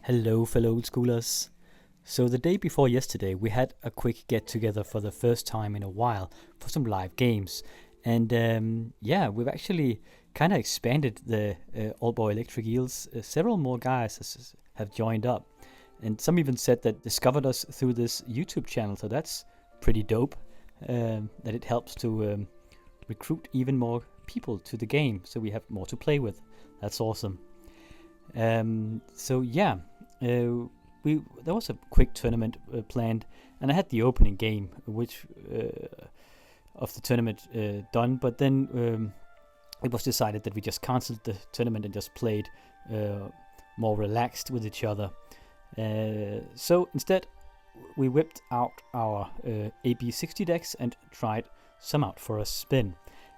Hello, fellow old schoolers. So, the day before yesterday, we had a quick get together for the first time in a while for some live games. And we've actually kind of expanded the Old Boy Electric Eels. Several more guys have joined up. And some even said that discovered us through this YouTube channel. So, that's pretty dope. That it helps to recruit even more people to the game so we have more to play with. That's awesome. There was a quick tournament planned, and I had the opening game, which of the tournament done. But then it was decided that we just cancelled the tournament and just played more relaxed with each other. So instead, we whipped out our AB60 decks and tried some out for a spin.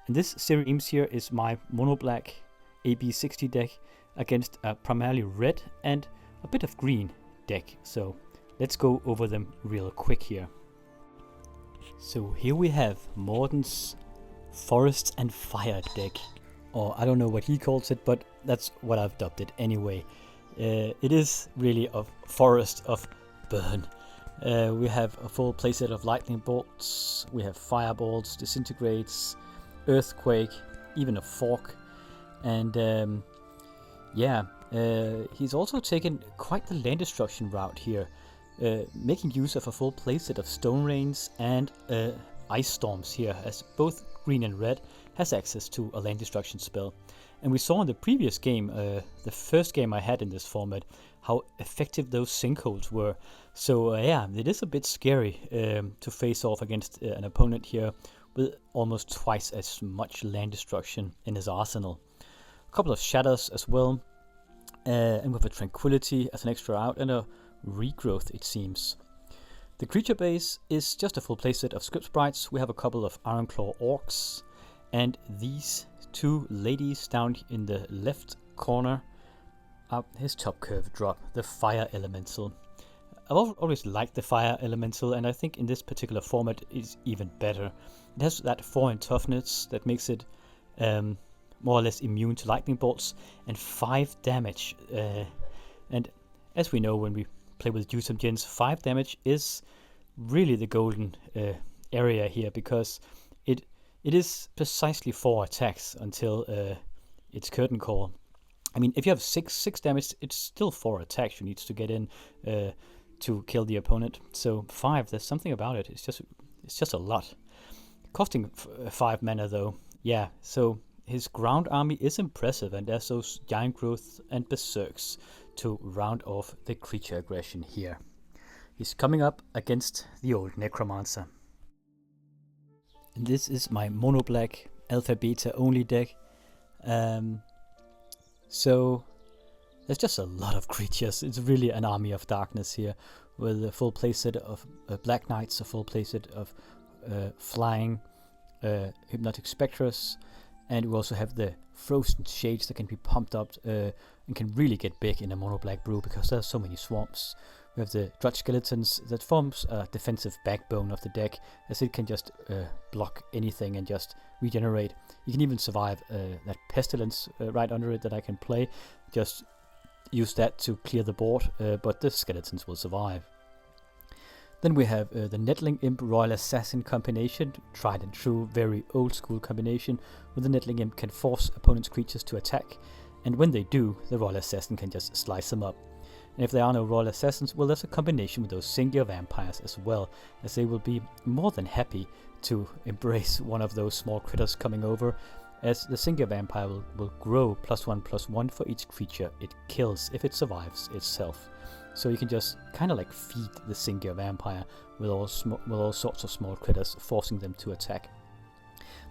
And this series here is my mono black AB60 deck against a primarily red and a bit of green deck. So let's go over them real quick here. So here we have Morten's Forest and Fire deck, or I don't know what he calls it, but that's what I've dubbed it anyway. It is really a forest of burn. We have a full playset of lightning bolts, we have fireballs, disintegrates, earthquake, even a fork, and he's also taken quite the land destruction route here, making use of a full playset of stone rains and ice storms here, as both green and red has access to a land destruction spell. And we saw in the previous game, the first game I had in this format, how effective those sinkholes were. So it is a bit scary to face off against an opponent here with almost twice as much land destruction in his arsenal. A couple of shatters as well, and with a tranquility as an extra out and a regrowth, it seems. The creature base is just a full playset of script sprites. We have a couple of Ironclaw orcs, and these two ladies down in the left corner are his top curve drop, the Fire Elemental. I've always liked the Fire Elemental, and I think in this particular format it's even better. It has that 4 in toughness that makes it more or less immune to lightning bolts, and 5 damage. And as we know, when we play with Jusum Gens, 5 damage is really the golden area here, because it is precisely 4 attacks until it's Curtain Call. I mean, if you have 6 damage, it's still 4 attacks you need to get in to kill the opponent. So 5, there's something about it. It's just a lot. Costing 5 mana though. Yeah, so his ground army is impressive, and there's those giant growth and berserks to round off the creature aggression here. He's coming up against the old Necromancer. And this is my mono black alpha beta only deck. So there's just a lot of creatures. It's really an army of darkness here, with a full playset of Black Knights, a full playset of flying Hypnotic Spectres, and we also have the Frozen Shades that can be pumped up and can really get big in a mono black brew because there's so many swamps. We have the Drudge Skeletons that forms a defensive backbone of the deck, as it can just block anything and just regenerate. You can even survive that Pestilence right under it that I can play. Just use that to clear the board, but the Skeletons will survive. Then we have the Nettling Imp Royal Assassin combination, tried and true, very old school combination, where the Nettling Imp can force opponent's creatures to attack, and when they do, the Royal Assassin can just slice them up. And if there are no Royal Assassins, well, there's a combination with those Singular Vampires as well, as they will be more than happy to embrace one of those small critters coming over, as the Singular Vampire will grow +1/+1 for each creature it kills if it survives itself. So you can just kind of like feed the Singular Vampire with all sorts of small critters, forcing them to attack.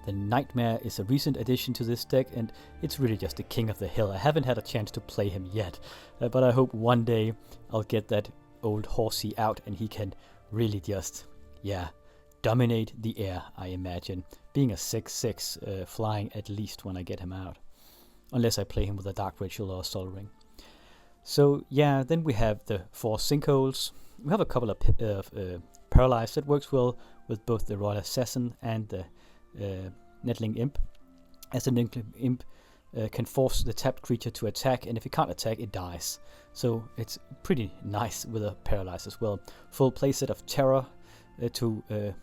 The Nightmare is a recent addition to this deck, and it's really just the king of the hill. I haven't had a chance to play him yet, but I hope one day I'll get that old horsey out and he can really just, dominate the air, I imagine. Being a 6/6 flying at least when I get him out. Unless I play him with a Dark Ritual or a Sol Ring. So then we have the 4 sinkholes. We have a couple of paralyzed that works well with both the Royal Assassin and the Nettling Imp. As the Nettling Imp can force the tapped creature to attack, and if it can't attack, it dies. So it's pretty nice with a paralyze as well. Full playset of Terror to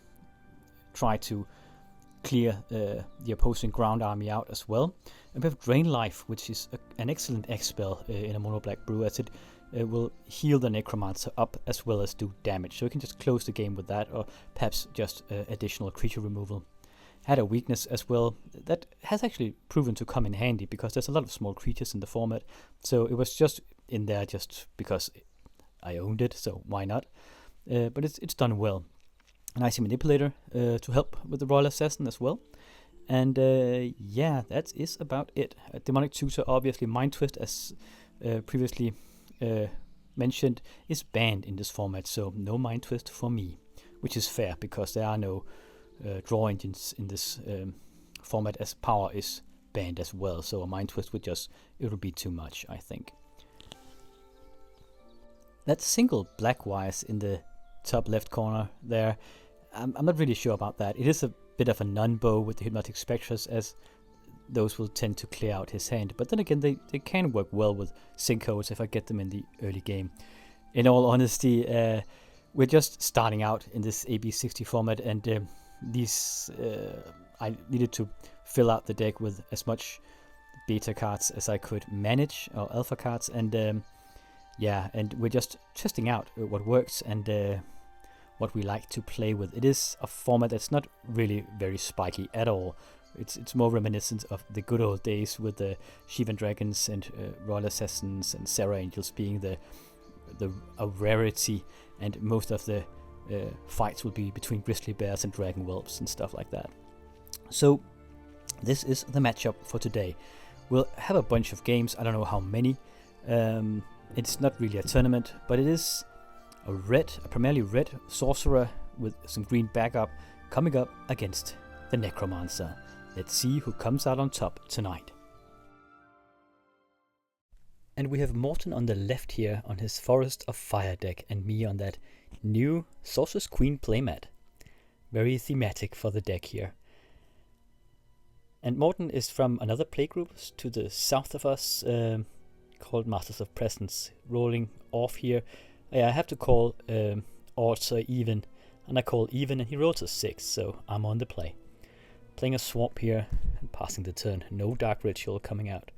try to clear the opposing ground army out as well. And we have Drain Life, which is an excellent X spell in a mono black brew, as it will heal the Necromancer up as well as do damage. So you can just close the game with that, or perhaps just additional creature removal. Had a weakness as well that has actually proven to come in handy, because there's a lot of small creatures in the format. So it was just in there just because I owned it, so why not? But it's done well. An Icy Manipulator to help with the Royal Assassin as well. And yeah, that is about it. Demonic Tutor, obviously. Mind Twist, as previously mentioned, is banned in this format, so no Mind Twist for me, which is fair because there are no draw engines in this format, as power is banned as well. So a Mind Twist would it would be too much, I think. That single black wires in the top left corner there, I'm not really sure about that. It is a bit of a non-bow with the Hypnotic Spectres, as those will tend to clear out his hand. But then again, they can work well with Sinkos if I get them in the early game. In all honesty, we're just starting out in this AB60 format, and I needed to fill out the deck with as much beta cards as I could manage, or alpha cards, and yeah, and we're just testing out what works and what we like to play with. It is a format that's not really very spiky at all. It's more reminiscent of the good old days with the Shivan Dragons and Royal Assassins and Sarah Angels being a rarity, and most of the fights will be between Grizzly Bears and Dragon Whelps and stuff like that. So this is the matchup for today. We'll have a bunch of games, I don't know how many. It's not really a tournament, but it is a primarily red sorcerer with some green backup coming up against the Necromancer. Let's see who comes out on top tonight. And we have Morten on the left here on his Forest of Fire deck, and me on that new Sorcerer's Queen playmat. Very thematic for the deck here. And Morten is from another playgroup to the south of us, called Masters of Presence, rolling off here. I have to call odds even, and I call even, and he rolls a 6, so I'm on the play. Playing a swamp here and passing the turn. No Dark Ritual coming out.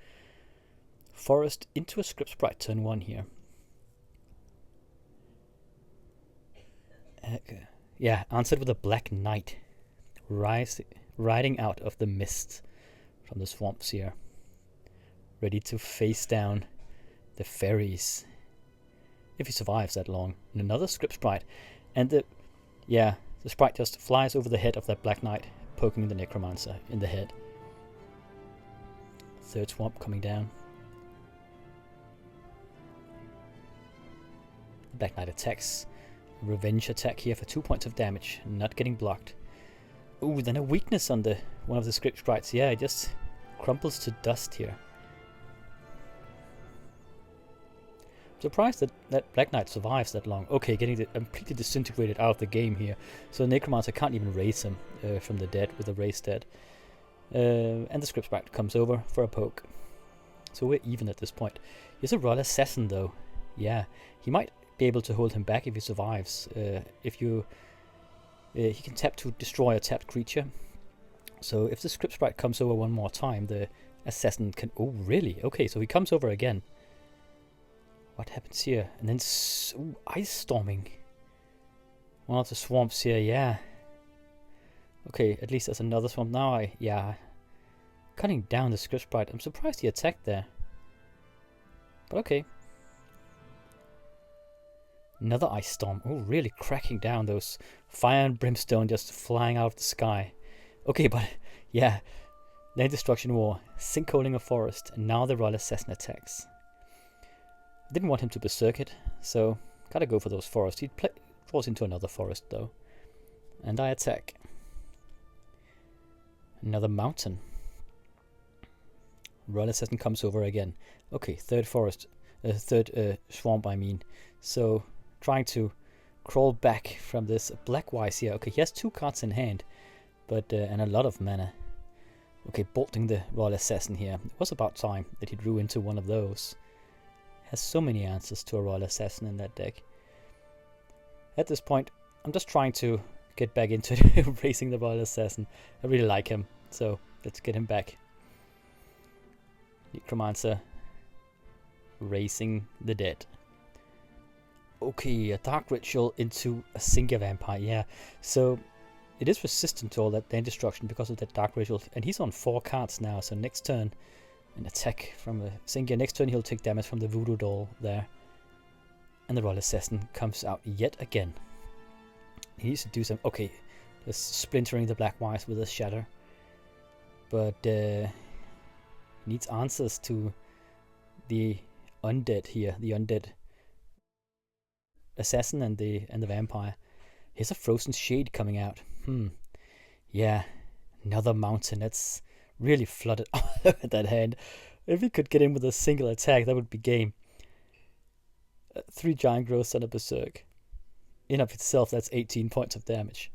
Forest into a Script Sprite turn 1 here. Yeah, answered with a Black Knight. Riding out of the mist from the swamps here. Ready to face down the fairies. If he survives that long. And another Script Sprite. And the sprite just flies over the head of that Black Knight, poking the Necromancer in the head. Third swamp coming down. Black Knight attacks. Revenge attack here for 2 points of damage, not getting blocked. Ooh, then a weakness on one of the Script Sprites. Yeah, it just crumples to dust here. Surprised that Black Knight survives that long. Okay, getting completely disintegrated out of the game here. So Necromancer can't even raise him from the dead with a raised dead. And the Script Sprite comes over for a poke. So we're even at this point. He's a Royal Assassin though. Yeah, he might be able to hold him back if he survives. He can tap to destroy a tapped creature. So if the Script Sprite comes over one more time, the Assassin can... Oh, really? Okay, so he comes over again. What happens here? And then Ice Storming. One of the swamps here, yeah. Okay, at least there's another swamp now. Cutting down the Script Sprite. I'm surprised he attacked there. But okay. Another Ice Storm. Oh, really cracking down those fire and brimstone just flying out of the sky. Okay, but yeah. Land Destruction War. Sinkholing a forest. And now the Royal Assassin attacks. Didn't want him to berserk it, so gotta go for those forests. He draws into another forest though. And I attack. Another mountain. Royal Assassin comes over again. Okay, third swamp I mean. So trying to crawl back from this black wise here. Okay, he has 2 cards in hand, but and a lot of mana. Okay, bolting the Royal Assassin here. It was about time that he drew into one of those. Has so many answers to a Royal Assassin in that deck. At this point, I'm just trying to get back into racing the Royal Assassin. I really like him, so let's get him back. Necromancer racing the dead. Okay, a Dark Ritual into a Singa Vampire, yeah. So it is resistant to all that land destruction because of that Dark Ritual, and he's on 4 cards now, so next turn an attack from a Singa. Next turn he'll take damage from the Voodoo Doll there. And the Royal Assassin comes out yet again. He needs to do some... Okay, just splintering the black wires with a shatter. But needs answers to the undead here. The undead assassin and the vampire. Here's a Frozen Shade coming out. Yeah, another mountain. That's really flooded at that hand. If he could get in with a single attack, that would be game. 3 Giant Growths on a Berserk. In of itself, that's 18 points of damage.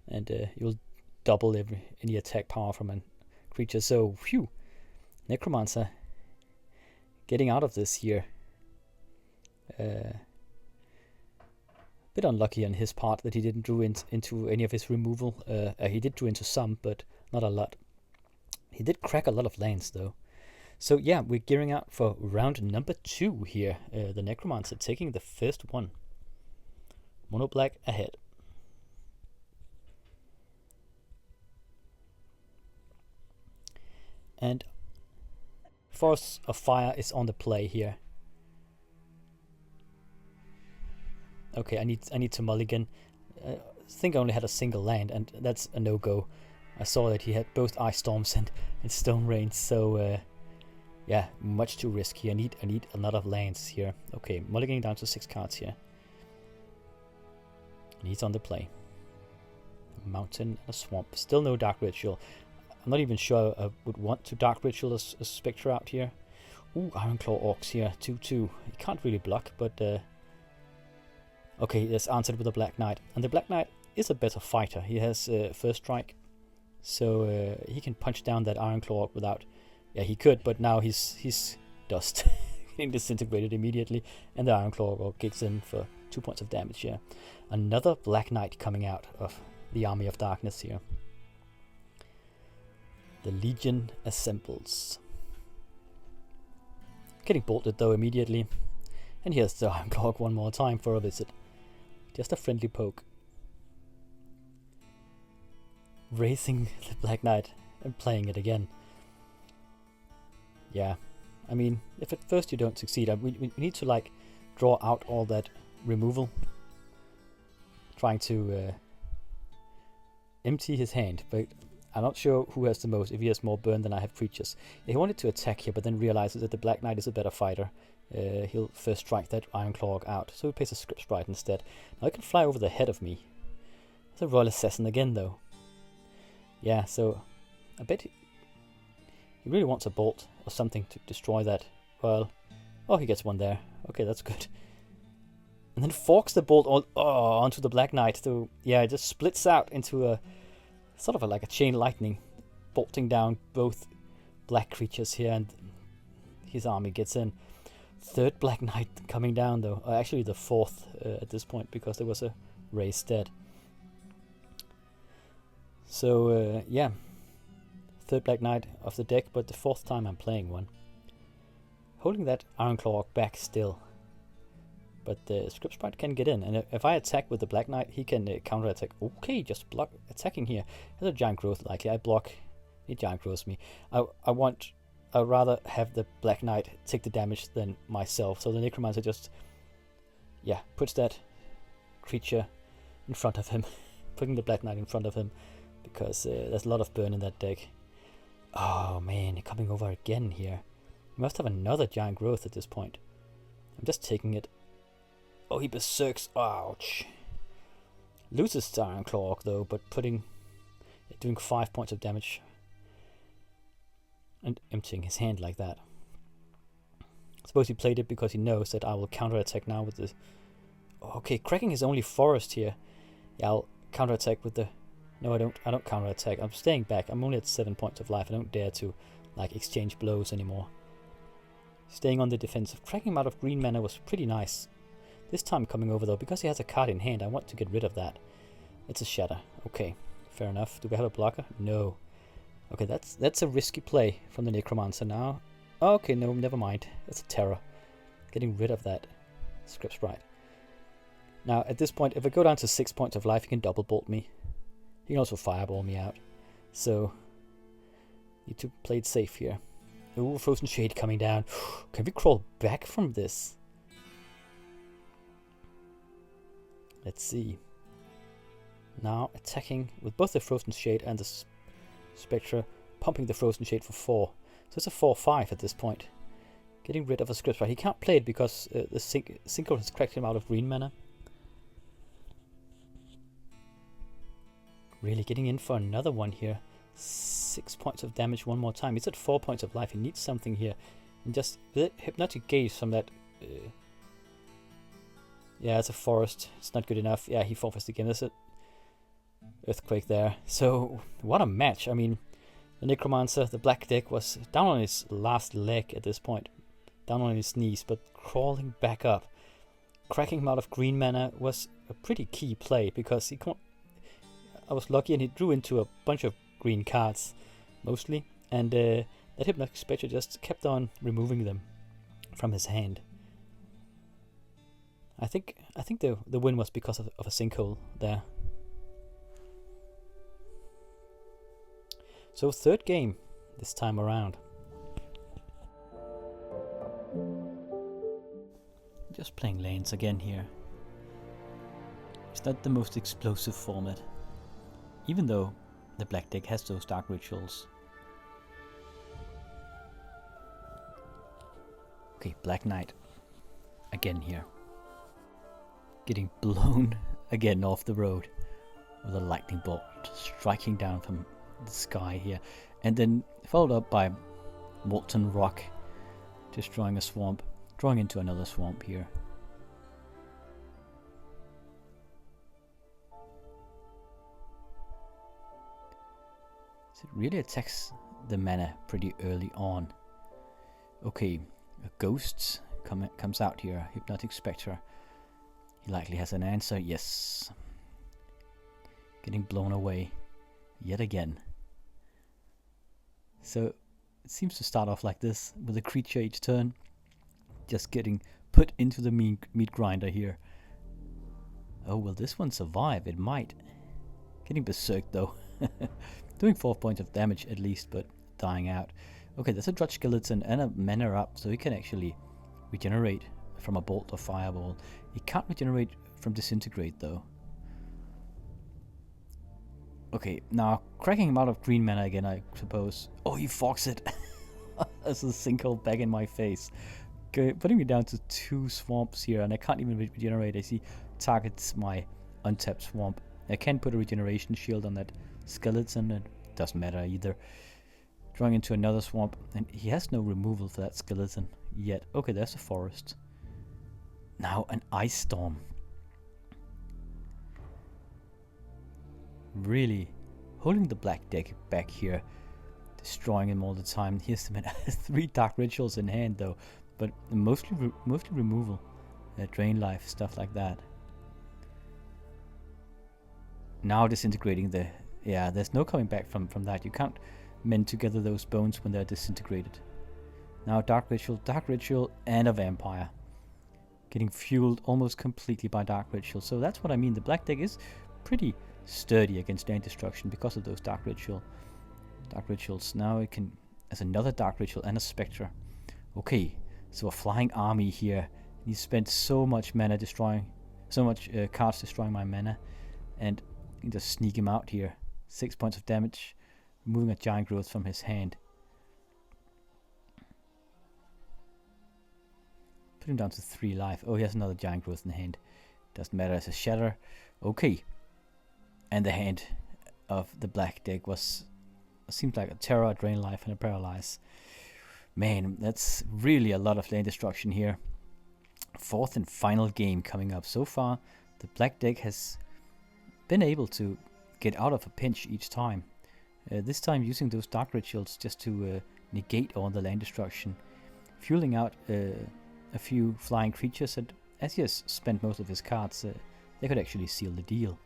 And you'll double any attack power from a creature. So, phew. Necromancer getting out of this here. Bit unlucky on his part that he didn't draw into any of his removal. He did draw into some, but not a lot. He did crack a lot of lands, though. So yeah, we're gearing out for round number 2 here. The Necromancer taking the first one. Mono black ahead. And Force of Fire is on the play here. Okay, I need to mulligan. I think I only had a single land, and that's a no-go. I saw that he had both Ice Storms and Stone Rains, so yeah, much too risky. I need a lot of lands here. Okay, mulliganing down to 6 cards here. And he's on the play. A mountain and a swamp. Still no Dark Ritual. I'm not even sure I would want to Dark Ritual a Spectre out here. Ooh, Ironclaw Orcs here, 2/2. He can't really block, but okay, that's answered with a Black Knight. And the Black Knight is a better fighter. He has first strike, so he can punch down that Ironclaw without... Yeah, he could, but now he's dust. Getting disintegrated immediately, and the Ironclaw kicks in for 2 points of damage here. Another Black Knight coming out of the Army of Darkness here. The Legion assembles. Getting bolted though immediately. And here's the Ironclaw one more time for a visit. Just a friendly poke. Racing the Black Knight and playing it again. Yeah, I mean, if at first you don't succeed, we need to like draw out all that removal. Trying to empty his hand, but I'm not sure who has the most, if he has more burn than I have creatures. Yeah, he wanted to attack here, but then realizes that the Black Knight is a better fighter. He'll first strike that Ironclaw out, so he plays a Script Sprite instead. Now he can fly over the head of me. It's a Royal Assassin again, though. Yeah, so I bet he really wants a bolt or something to destroy that. Well, oh, he gets one there. Okay, that's good. And then forks the bolt onto the Black Knight. So yeah, it just splits out into a sort of like a chain lightning, bolting down both black creatures here, and his army gets in. Third Black Knight coming down though. Actually the fourth at this point, because there was a race dead. So yeah, third Black Knight of the deck, but the 4th time I'm playing one. Holding that Ironclaw back still. But the Script Sprite can get in, and if I attack with the Black Knight, he can counter-attack. Okay, just block attacking here. There's a Giant Growth likely. I block, he Giant Growths me. I'd rather have the Black Knight take the damage than myself. So the Necromancer just, yeah, puts that creature in front of him. Putting the Black Knight in front of him, because there's a lot of burn in that deck. Oh man, coming over again here. We must have another Giant Growth at this point. I'm just taking it. Oh, he berserks. Ouch. Loses the Ironclaw though, but doing 5 points of damage. And emptying his hand like that. I suppose he played it because he knows that I will counterattack now with the... Okay, cracking his only forest here. Yeah, I'll counterattack with the No, I don't counterattack. I'm staying back. I'm only at 7 points of life. I don't dare to like exchange blows anymore. Staying on the defensive. Cracking him out of green mana was pretty nice. This time coming over though, because he has a card in hand, I want to get rid of that. It's a shatter. Okay, fair enough. Do we have a blocker? No. Okay, that's a risky play from the Necromancer now. Okay, no, never mind. That's a terror. Getting rid of that script sprite. Now, at this point, if I go down to 6 points of life, he can double bolt me. He can also fireball me out. So, need to play it safe here. Ooh, Frozen Shade coming down. Can we crawl back from this? Let's see. Now, attacking with both the Frozen Shade and the Spectre, pumping the Frozen Shade for 4. So it's a 4-5 at this point. Getting rid of a script sprite. He can't play it because the Synchro has cracked him out of green mana. Really getting in for another one here. 6 points of damage one more time. He's at 4 points of life. He needs something here. And just Hypnotic Gaze from that. Yeah, it's a forest. It's not good enough. Yeah, he forfeits the game. There's an Earthquake there. So, what a match. I mean, the Necromancer, the black deck, was down on his last leg at this point. Down on his knees, but crawling back up. Cracking him out of green mana was a pretty key play because he can't. I was lucky and he drew into a bunch of green cards, mostly, and that Hypnotic Spectre just kept on removing them from his hand. I think the win was because of a sinkhole there. So third game this time around. Just playing lanes again here. It's not the most explosive format, even though the black deck has those dark rituals. Okay, Black Knight again here. Getting blown again off the road with a lightning bolt striking down from the sky here, and then followed up by Molten Rock destroying a swamp, drawing into another swamp here. So it really attacks the mana pretty early on. Okay, a Ghost comes out here, Hypnotic Spectre. He likely has an answer, yes. Getting blown away yet again. So it seems to start off like this, with a creature each turn, just getting put into the meat grinder here. Oh, will this one survive? It might. Getting berserked though. Doing 4 points of damage at least, but dying out. Okay, there's a Drudge Skeleton and a mana up, so he can actually regenerate from a bolt or fireball. He can't regenerate from Disintegrate though. Okay, now cracking him out of green mana again, I suppose. Oh, he fogs it. That's a sinkhole back in my face. Okay, putting me down to 2 swamps here, and I can't even regenerate. I see targets my untapped swamp. I can put a regeneration shield on that skeleton, and it doesn't matter either. Drawing into another swamp, and he has no removal for that skeleton yet. Okay, there's a forest. Now an ice storm. Really holding the black deck back here, destroying him all the time. Here's the 3 dark rituals in hand though, but mostly removal, drain life, stuff like that. Now disintegrating the, yeah, there's no coming back from that. You can't mend together those bones when they're disintegrated. Now dark ritual and a vampire. Getting fueled almost completely by dark ritual. So that's what I mean. The black deck is pretty sturdy against land destruction because of those dark rituals. Now it can, as another dark ritual and a spectre. Okay, so a flying army here. He spent so much mana destroying, so much cards destroying my mana, and you can just sneak him out here. 6 points of damage, removing a giant growth from his hand. Put him down to 3 life. Oh, he has another giant growth in the hand. Doesn't matter, it's a shatter. Okay. And the hand of the black deck seemed like a terror, a drain life, and a paralyze. Man, that's really a lot of lane destruction here. 4th and final game coming up. So far, the black deck has been able to get out of a pinch each time. This time using those dark rituals just to negate all the land destruction, fueling out a few flying creatures, and as he has spent most of his cards, they could actually seal the deal.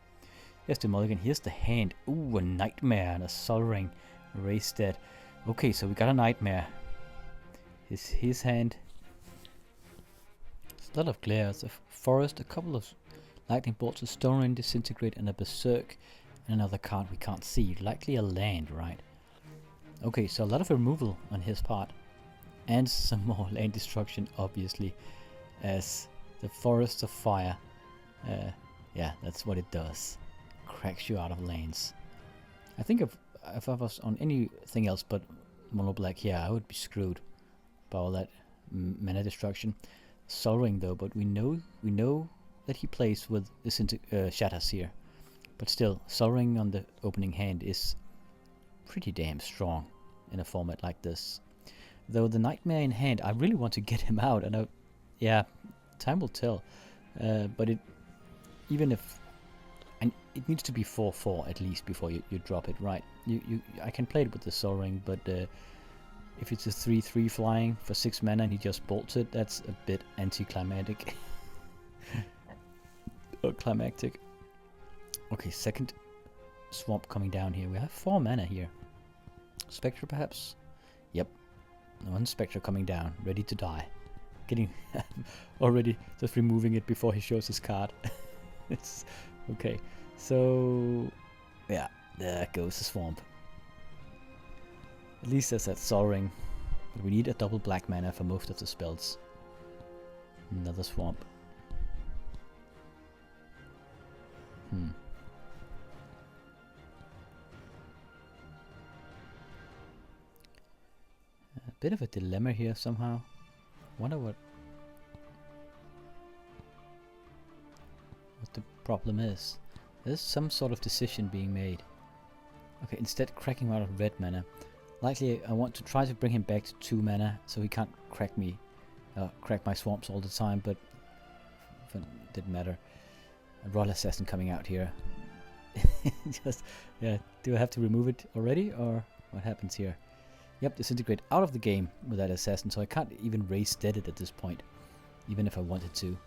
Here's the mulligan, here's the hand. Ooh, a nightmare and a Sol Ring. Raise dead. Okay, so we got a nightmare. His hand. There's a lot of glares, a forest, a couple of lightning bolts, a stone rain disintegrate, and a berserk, and another card we can't see. Likely a land, right? Okay, so a lot of removal on his part. And some more land destruction, obviously, as the Forest of Fire. Yeah, that's what it does. Cracks you out of lanes. I think if I was on anything else but mono black, yeah, I would be screwed by all that mana destruction. Sol Ring though, but we know that he plays with the shatters here. But still, Sol Ring on the opening hand is pretty damn strong in a format like this. Though the Nightmare in hand, I really want to get him out, and yeah, time will tell. But even if, and it needs to be 4/4 at least before you drop it, right? I can play it with the Sol Ring, but if it's a 3/3 flying for 6 mana and he just bolts it, that's a bit anticlimactic. Or climactic. Okay, second swamp coming down here. We have 4 mana here. Spectre perhaps? Yep. One Spectre coming down, ready to die. Getting already just removing it before he shows his card. It's okay. So yeah, there goes the swamp. At least there's that Sol Ring. But we need a double black mana for most of the spells. Another swamp. A bit of a dilemma here somehow. Wonder what the problem is. There's some sort of decision being made. Okay, instead cracking him out of red mana. Likely I want to try to bring him back to 2 mana so he can't crack my swamps all the time, but it didn't matter. A Royal Assassin coming out here. Just, yeah, do I have to remove it already, or what happens here? Yep, disintegrate out of the game with that assassin, so I can't even raise dead it at this point, even if I wanted to.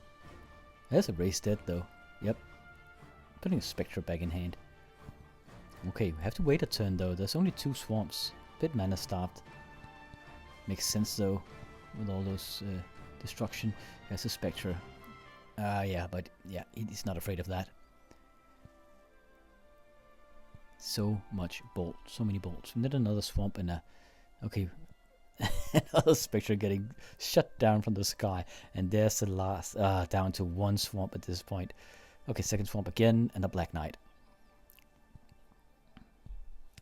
There's a raise dead though. Yep. Putting a Spectre back in hand. Okay, we have to wait a turn though. There's only 2 swamps. Bit mana starved. Makes sense though, with all those destruction. There's a Spectre. Yeah, but yeah, he's not afraid of that. So much bolt, so many bolts. We need another swamp and a... Okay, another Spectre getting shut down from the sky. And there's the last, down to 1 swamp at this point. Okay, second swamp again, and a Black Knight.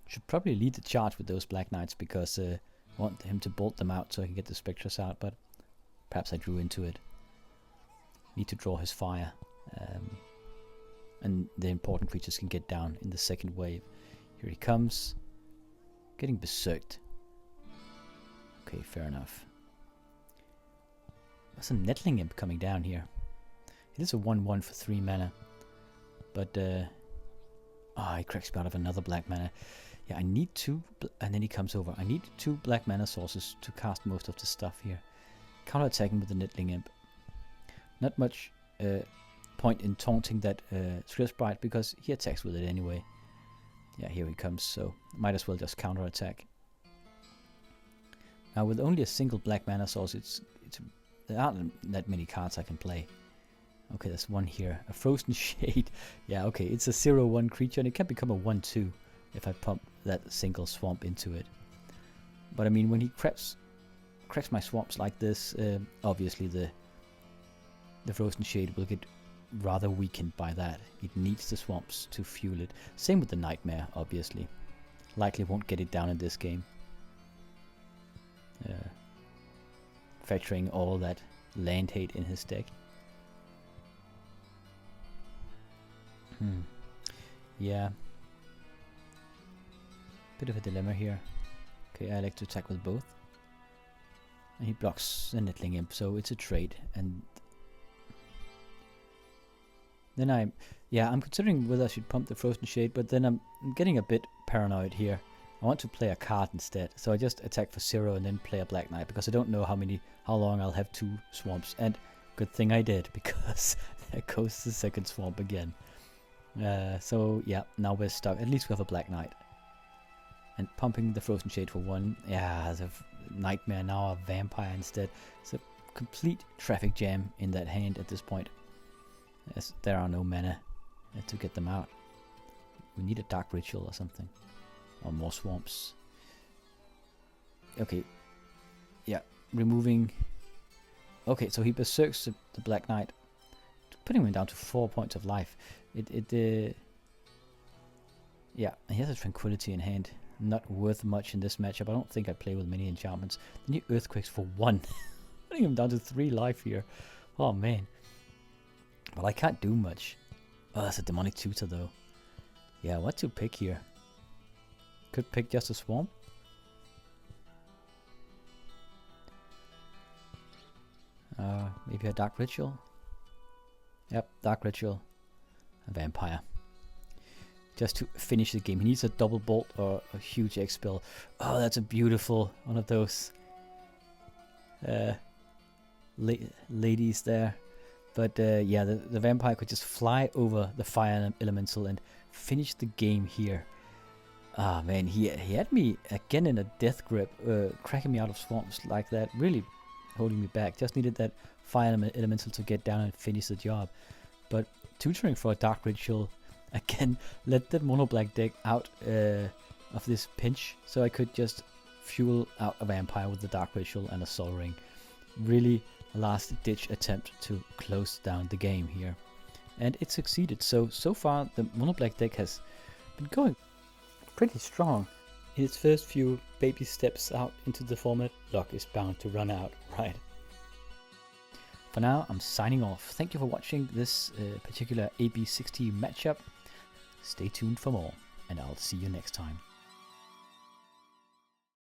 Should probably lead the charge with those Black Knights, because I want him to bolt them out so I can get the Spectres out, but perhaps I drew into it. Need to draw his fire. And the important creatures can get down in the second wave. Here he comes. Getting berserked. Okay, fair enough. There's a Nettling Imp coming down here. It is a 1/1 for 3 mana. But, he cracks me out of another black mana. Yeah, I need 2, and then he comes over. I need 2 black mana sources to cast most of the stuff here. Counter-attacking with the Nettling Imp. Not much point in taunting that Thrill Sprite, because he attacks with it anyway. Yeah, here he comes, so might as well just counter-attack. Now with only a single black mana source, there aren't that many cards I can play. Okay, there's one here. A Frozen Shade. Yeah, okay, it's a 0/1 creature, and it can become a 1/2 if I pump that single swamp into it. But I mean, when he cracks my swamps like this, obviously the Frozen Shade will get rather weakened by that. It needs the swamps to fuel it. Same with the Nightmare, obviously. Likely won't get it down in this game. Factoring all that land hate in his deck. Yeah. Bit of a dilemma here. Okay, I like to attack with both. And he blocks the Nettling Imp, so it's a trade. And Then I'm considering whether I should pump the Frozen Shade, but then I'm getting a bit paranoid here. I want to play a card instead, so I just attack for 0 and then play a Black Knight, because I don't know how long I'll have 2 swamps, and good thing I did, because there goes the second swamp again. So yeah, now we're stuck. At least we have a Black Knight. And pumping the Frozen Shade for 1, yeah, the Nightmare, now a Vampire instead. It's a complete traffic jam in that hand at this point, as there are no mana to get them out. We need a Dark Ritual or something. Or more swamps. Okay. Yeah, removing... Okay, so he berserks the Black Knight, putting him down to 4 points of life. Yeah, he has a Tranquility in hand. Not worth much in this matchup. I don't think I play with many enchantments. Then he Earthquakes for 1. Putting him down to 3 life here. Oh man. Well, I can't do much. Oh, that's a Demonic Tutor though. Yeah, what to pick here? Could pick just a Swarm. Maybe a Dark Ritual. Yep, Dark Ritual. A Vampire. Just to finish the game. He needs a double bolt or a huge X-Spell. Oh, that's a beautiful one of those ladies there. But yeah, the Vampire could just fly over the Fire Elemental and finish the game here. Ah man, he had me again in a death grip, cracking me out of swamps like that, really holding me back. Just needed that Fire Elemental to get down and finish the job. But tutoring for a Dark Ritual again let the mono black deck out of this pinch, so I could just fuel out a Vampire with the Dark Ritual and a Sol Ring. Really a last ditch attempt to close down the game here, and it succeeded. So far the mono black deck has been going pretty strong. In its first few baby steps out into the format, luck is bound to run out, right? For now, I'm signing off. Thank you for watching this particular AB60 matchup. Stay tuned for more, and I'll see you next time.